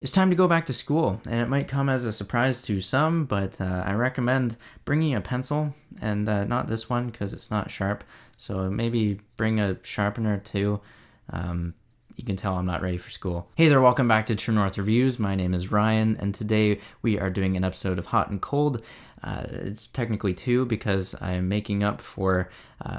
It's time to go back to school, and it might come as a surprise to some, but I recommend bringing a pencil, and not this one because it's not sharp, so maybe bring a sharpener too. You can tell I'm not ready for school. Hey there, welcome back to True North Reviews. My name is Ryan, and today we are doing an episode of Hot and Cold. It's technically two because I'm making up for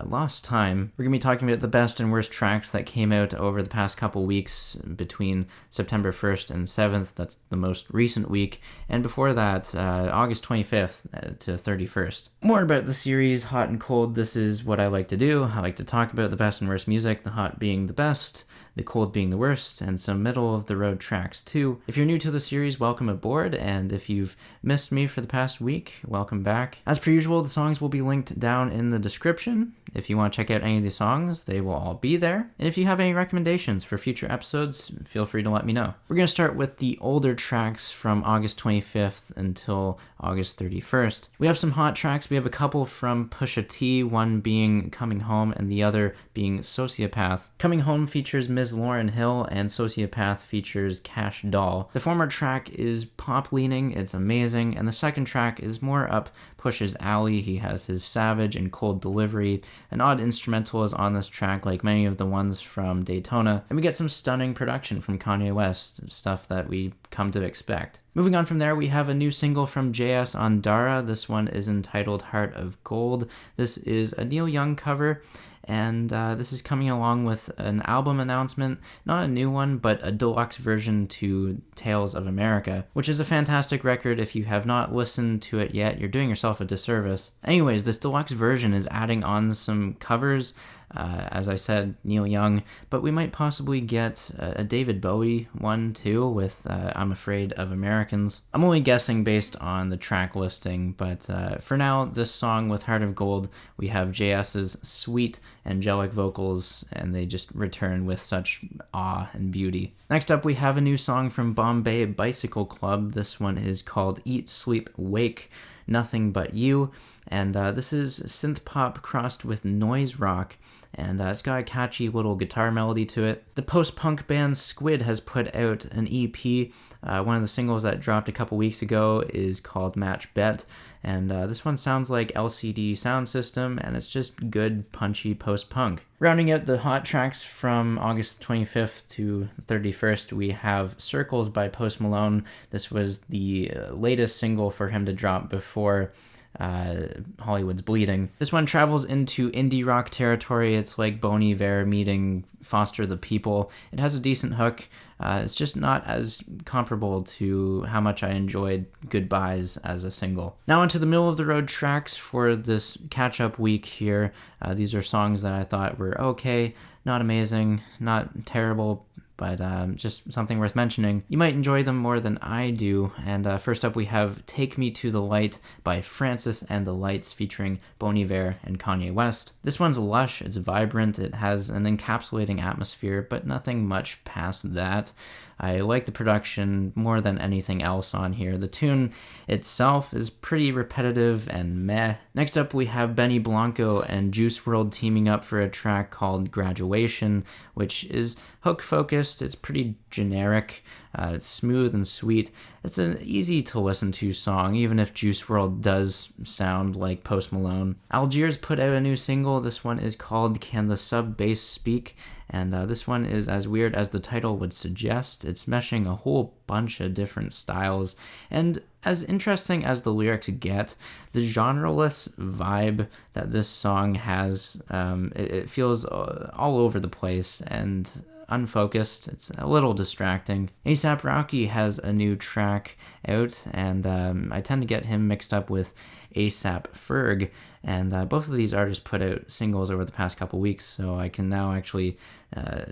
lost time. We're going to be talking about the best and worst tracks that came out over the past couple weeks between September 1st and 7th. That's the most recent week. And before that, August 25th to 31st. More about the series, Hot and Cold. This is what I like to do. I like to talk about the best and worst music, the hot being the best, the cold being the worst, and some middle-of-the-road tracks too. If you're new to the series, welcome aboard, and if you've missed me for the past week, welcome back. As per usual, the songs will be linked down in the description. If you want to check out any of these songs, they will all be there. And if you have any recommendations for future episodes, feel free to let me know. We're going to start with the older tracks from August 25th until August 31st. We have some hot tracks. We have a couple from Pusha T, one being Coming Home and the other being Sociopath. Coming Home features Ms. Lauryn Hill and Sociopath features Cash Doll. The former track is pop-leaning, it's amazing, and the second track is more up Push's alley. He has his savage and cold delivery. An odd instrumental is on this track, like many of the ones from Daytona, and we get some stunning production from Kanye West, stuff that we come to expect. Moving on from there, we have a new single from JS Ondara. This one is entitled Heart of Gold. This is a Neil Young cover, and this is coming along with an album announcement, not a new one, but a deluxe version to Tales of America, which is a fantastic record. If you have not listened to it yet, you're doing yourself a disservice. Anyways, this deluxe version is adding on some covers, as I said, Neil Young, but we might possibly get a David Bowie one too with I'm Afraid of Americans. I'm only guessing based on the track listing, but for now, this song with Heart of Gold, we have JS's sweet, angelic vocals, and they just return with such awe and beauty. Next up, we have a new song from Bombay Bicycle Club. This one is called Eat, Sleep, Wake, Nothing But You, and this is synth pop crossed with noise rock, and it's got a catchy little guitar melody to it. The post-punk band Squid has put out an EP. One of the singles that dropped a couple weeks ago is called Match Bet, and this one sounds like LCD Sound System, and it's just good, punchy post-punk. Rounding out the hot tracks from August 25th to 31st, we have Circles by Post Malone. This was the latest single for him to drop before Hollywood's Bleeding. This one travels into indie rock territory. It's like Bon Iver meeting Foster the People. It has a decent hook. It's just not as comparable to how much I enjoyed Goodbyes as a single. Now onto the middle of the road tracks for this catch-up week here. These are songs that I thought were okay, not amazing, not terrible, but just something worth mentioning. You might enjoy them more than I do. And first up, we have Take Me to the Light by Francis and the Lights featuring Bon Iver and Kanye West. This one's lush, it's vibrant, it has an encapsulating atmosphere, but nothing much past that. I like the production more than anything else on here. The tune itself is pretty repetitive and meh. Next up, we have Benny Blanco and Juice WRLD teaming up for a track called Graduation, which is hook-focused. It's pretty generic. It's smooth and sweet. It's an easy-to-listen-to song, even if Juice WRLD does sound like Post Malone. Algiers put out a new single. This one is called Can the Sub-Bass Speak? And this one is as weird as the title would suggest. It's meshing a whole bunch of different styles. And as interesting as the lyrics get, the genreless vibe that this song has, it feels all over the place and unfocused. It's a little distracting. A$AP Rocky has a new track out, and I tend to get him mixed up with A$AP Ferg, and both of these artists put out singles over the past couple weeks, so I can now actually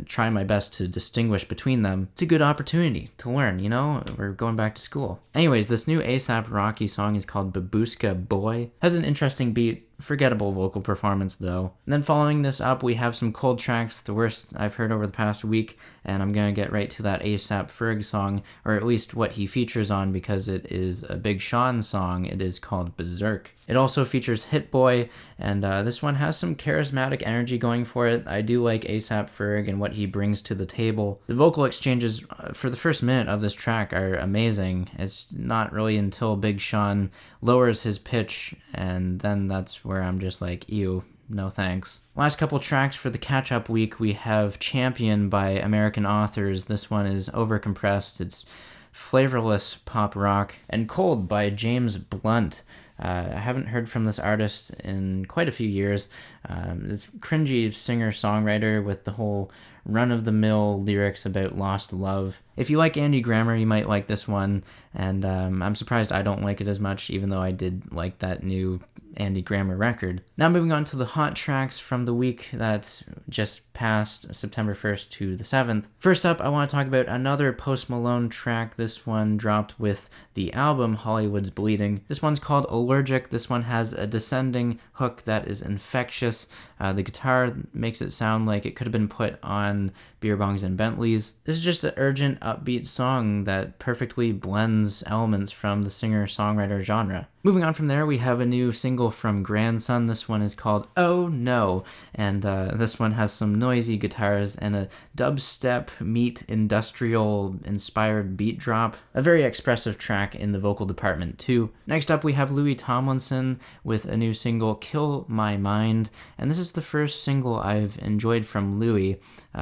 try my best to distinguish between them. It's a good opportunity to learn, you know? We're going back to school. Anyways, this new A$AP Rocky song is called Babushka Boy. Has an interesting beat, forgettable vocal performance though. And then following this up, we have some cold tracks, the worst I've heard over the past week, and I'm gonna get right to that A$AP Ferg song, or at least what he features on, because it is a Big Sean song. It is called Berserk. It also features Hit boy, and this one has some charismatic energy going for it. I do like A$AP Ferg and what he brings to the table. The vocal exchanges for the first minute of this track are amazing. It's not really until Big Sean lowers his pitch, and then that's where I'm just like, ew. No thanks. Last couple tracks for the catch-up week, we have Champion by American Authors. This one is overcompressed. It's flavorless pop rock. And Cold by James Blunt. I haven't heard from this artist in quite a few years. This cringy singer-songwriter with the whole run-of-the-mill lyrics about lost love. If you like Andy Grammer, you might like this one, and I'm surprised I don't like it as much, even though I did like that new Andy Grammer record. Now moving on to the hot tracks from the week that just passed, September 1st to the 7th. First up, I want to talk about another Post Malone track. This one dropped with the album Hollywood's Bleeding. This one's called Allergic. This one has a descending hook that is infectious. The guitar makes it sound like it could have been put on Beer Bongs and Bentleys. This is just an urgent, upbeat song that perfectly blends elements from the singer-songwriter genre. Moving on from there, we have a new single from Grandson. This one is called Oh No, and this one has some noisy guitars and a dubstep meet industrial-inspired beat drop. A very expressive track in the vocal department, too. Next up, we have Louis Tomlinson with a new single, Kill My Mind, and this is the first single I've enjoyed from Louis.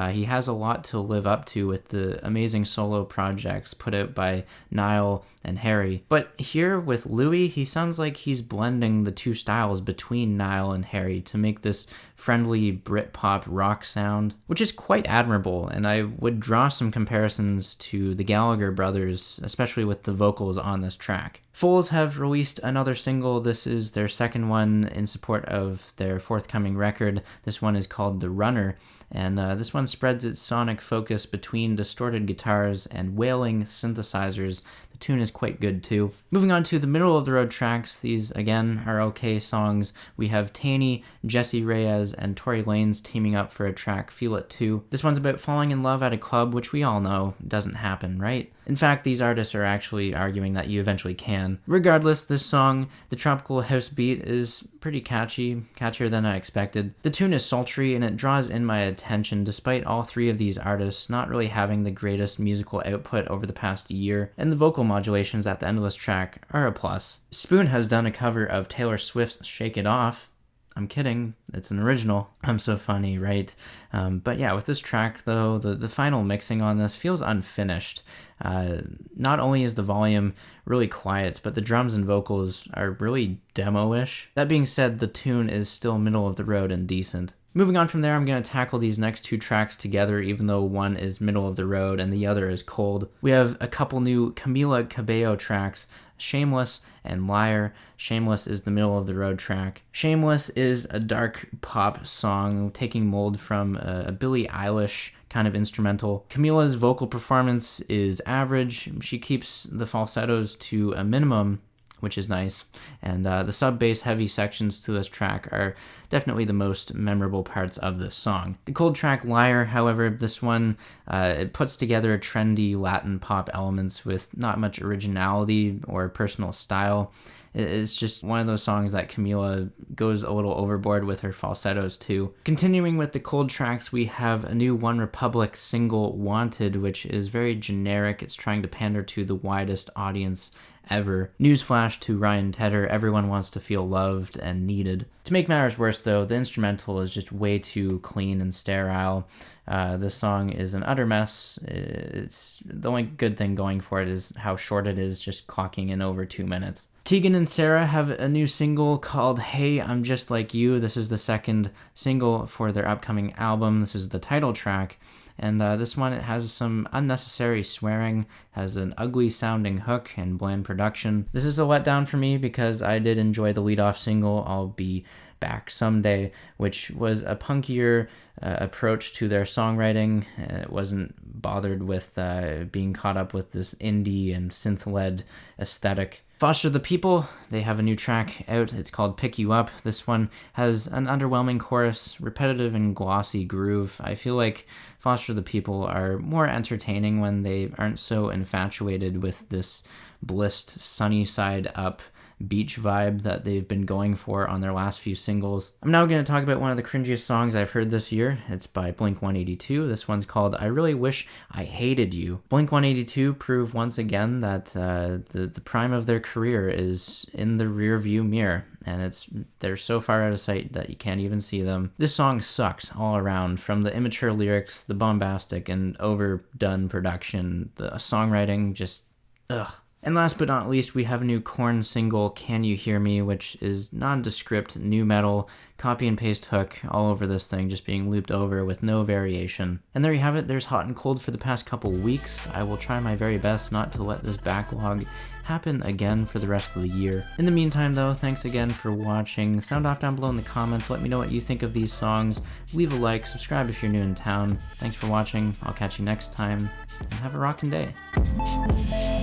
He has a lot to live up to with the amazing solo projects put out by Niall and Harry. But here with Louis, he sounds like he's blending the two styles between Niall and Harry to make this friendly Britpop rock sound, which is quite admirable, and I would draw some comparisons to the Gallagher brothers, especially with the vocals on this track. Foals have released another single. This is their second one in support of their forthcoming record. This one is called The Runner, and this one spreads its sonic focus between distorted guitars and wailing synthesizers. The tune is quite good too. Moving on to the middle of the road tracks, these again are okay songs. We have Tainy, Jessie, Reyez, and Tory Lanez teaming up for a track, Feel It Too. This one's about falling in love at a club, which we all know doesn't happen, right? In fact, these artists are actually arguing that you eventually can. Regardless, this song, the tropical house beat, is pretty catchy, catchier than I expected. The tune is sultry and it draws in my attention despite all three of these artists not really having the greatest musical output over the past year, and the vocal modulations at the end of this track are a plus. Spoon has done a cover of Taylor Swift's Shake It Off. I'm kidding, it's an original. I'm so funny, right? But yeah, with this track though, the final mixing on this feels unfinished. Not only is the volume really quiet, but the drums and vocals are really demo-ish. That being said, the tune is still middle of the road and decent. Moving on from there, I'm going to tackle these next two tracks together, even though one is middle of the road and the other is cold. We have a couple new Camila Cabello tracks, Shameless and Liar. Shameless is the middle of the road track. Shameless is a dark pop song taking mold from a Billie Eilish kind of instrumental. Camila's vocal performance is average. She keeps the falsettos to a minimum, which is nice, and the sub-bass heavy sections to this track are definitely the most memorable parts of this song. The cold track Liar, however, this one, it puts together trendy Latin pop elements with not much originality or personal style. It's just one of those songs that Camila goes a little overboard with her falsettos too. Continuing with the cold tracks, we have a new One Republic single, Wanted, which is very generic. It's trying to pander to the widest audience ever. Newsflash to Ryan Tedder, everyone wants to feel loved and needed. To make matters worse though, the instrumental is just way too clean and sterile. This song is an utter mess. It's the only good thing going for it is how short it is, just clocking in over 2 minutes. Tegan and Sara have a new single called Hey, I'm Just Like You. This is the second single for their upcoming album. This is the title track. And this one, it has some unnecessary swearing, has an ugly sounding hook and bland production. This is a letdown for me because I did enjoy the lead-off single, I'll Be Back Someday, which was a punkier approach to their songwriting. It wasn't bothered with being caught up with this indie and synth-led aesthetic. Foster the People, they have a new track out. It's called Pick You Up. This one has an underwhelming chorus, repetitive and glossy groove. I feel like Foster the People are more entertaining when they aren't so infatuated with this blissed sunny side up beach vibe that they've been going for on their last few singles. I'm now going to talk about one of the cringiest songs I've heard this year. It's by Blink-182. This one's called I Really Wish I Hated You. Blink-182 prove once again that the prime of their career is in the rearview mirror, and they're so far out of sight that you can't even see them. This song sucks all around, from the immature lyrics, the bombastic and overdone production, the songwriting, just ugh. And last but not least, we have a new Korn single, Can You Hear Me, which is nondescript new metal, copy and paste hook all over this thing, just being looped over with no variation. And there you have it. There's hot and cold for the past couple weeks. I will try my very best not to let this backlog happen again for the rest of the year. In the meantime though, thanks again for watching. Sound off down below in the comments. Let me know what you think of these songs. Leave a like, subscribe if you're new in town. Thanks for watching. I'll catch you next time, and have a rockin' day.